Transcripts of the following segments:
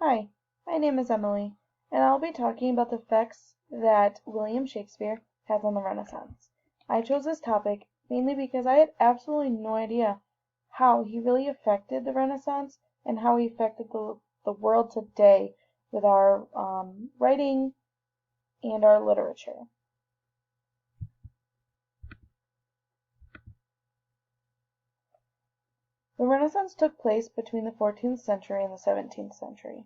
Hi, my name is Emily, and I'll be talking about the effects that William Shakespeare has on the Renaissance. I chose this topic mainly because I had absolutely no idea how he really affected the Renaissance and how he affected the world today with our writing and our literature. The Renaissance took place between the 14th century and the 17th century.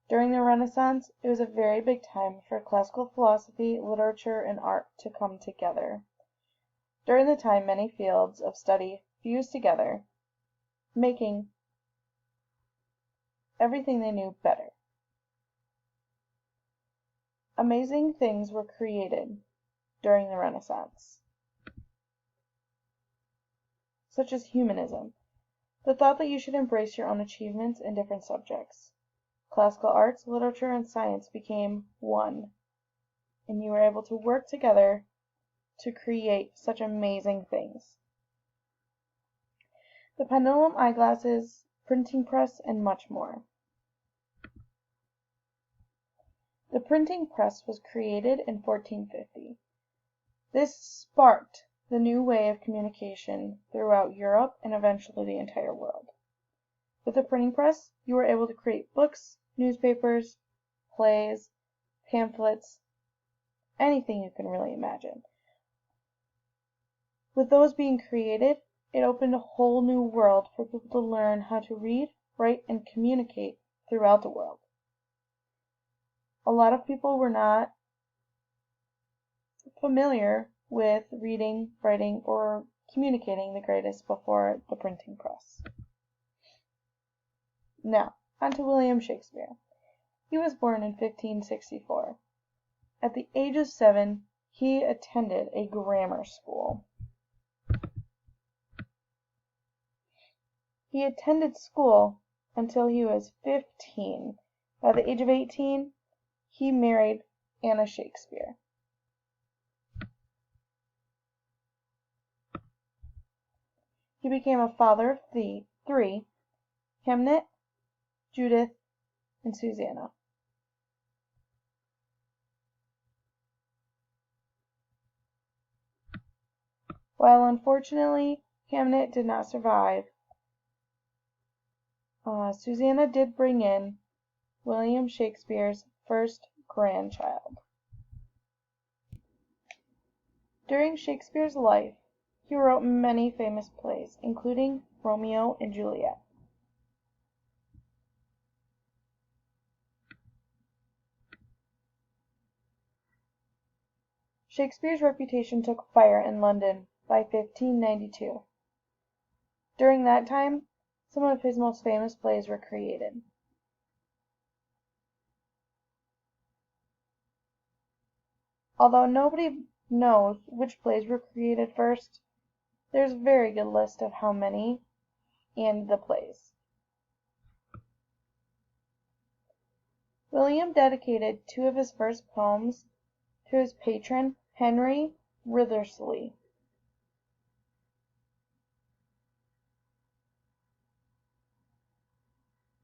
During the Renaissance, it was a very big time for classical philosophy, literature, and art to come together. During the time, many fields of study fused together, making everything they knew better. Amazing things were created during the Renaissance, such as humanism, the thought that you should embrace your own achievements in different subjects. Classical arts, literature, and science became one, and you were able to work together to create such amazing things. The pendulum eyeglasses, printing press, and much more. The printing press was created in 1450. This sparked the new way of communication throughout Europe and eventually the entire world. With the printing press, you were able to create books, newspapers, plays, pamphlets, anything you can really imagine. With those being created, it opened a whole new world for people to learn how to read, write, and communicate throughout the world. A lot of people were not familiar with reading, writing, or communicating the greatest before the printing press. Now, on to William Shakespeare. He was born in 1564. At the age of 7, he attended a grammar school. He attended school until he was 15. By the age of 18, he married Anna Shakespeare. He became a father of three, Hamnet, Judith, and Susanna. While unfortunately Hamnet did not survive, Susanna did bring in William Shakespeare's first grandchild. During Shakespeare's life, he wrote many famous plays, including Romeo and Juliet. Shakespeare's reputation took fire in London by 1592. During that time, some of his most famous plays were created. Although nobody knows which plays were created first, there's a very good list of how many and the plays. William dedicated 2 of his first poems to his patron, Henry Wriothesley.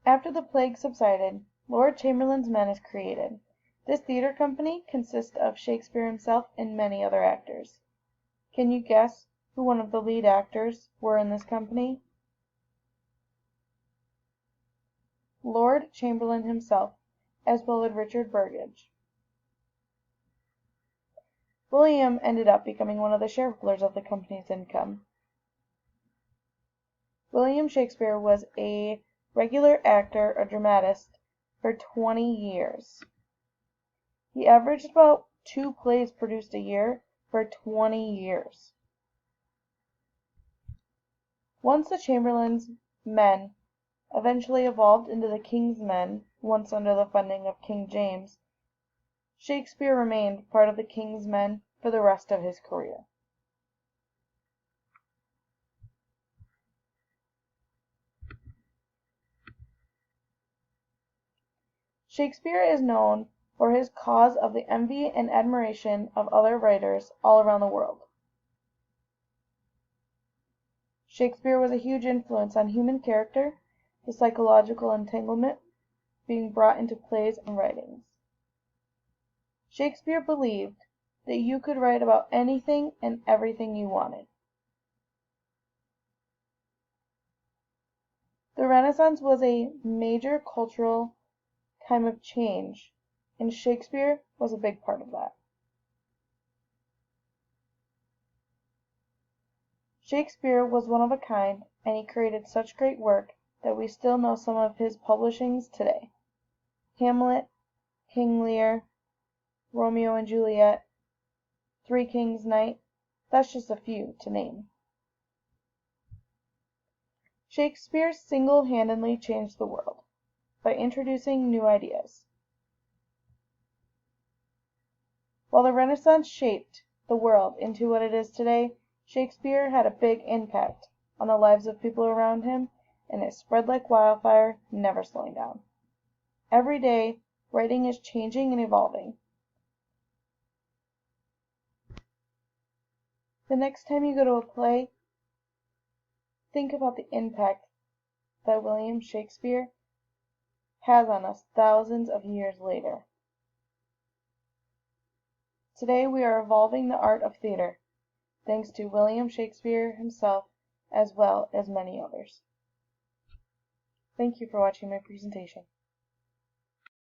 After the plague subsided, Lord Chamberlain's Men is created. This theater company consists of Shakespeare himself and many other actors. Can you guess who one of the lead actors were in this company? Lord Chamberlain himself, as well as Richard Burgage. William ended up becoming one of the shareholders of the company's income. William Shakespeare was a regular actor, a dramatist, for 20 years. He averaged about 2 plays produced a year for 20 years. Once the Chamberlain's Men eventually evolved into the King's Men, once under the funding of King James, Shakespeare remained part of the King's Men for the rest of his career. Shakespeare is known for his cause of the envy and admiration of other writers all around the world. Shakespeare was a huge influence on human character, the psychological entanglement, being brought into plays and writings. Shakespeare believed that you could write about anything and everything you wanted. The Renaissance was a major cultural time of change, and Shakespeare was a big part of that. Shakespeare was one of a kind, and he created such great work that we still know some of his publishings today. Hamlet, King Lear, Romeo and Juliet, Three Kings Night, that's just a few to name. Shakespeare single-handedly changed the world by introducing new ideas. While the Renaissance shaped the world into what it is today, Shakespeare had a big impact on the lives of people around him, and it spread like wildfire, never slowing down. Every day, writing is changing and evolving. The next time you go to a play, think about the impact that William Shakespeare has on us thousands of years later. Today we are evolving the art of theater, thanks to William Shakespeare himself as well as many others. Thank you for watching my presentation.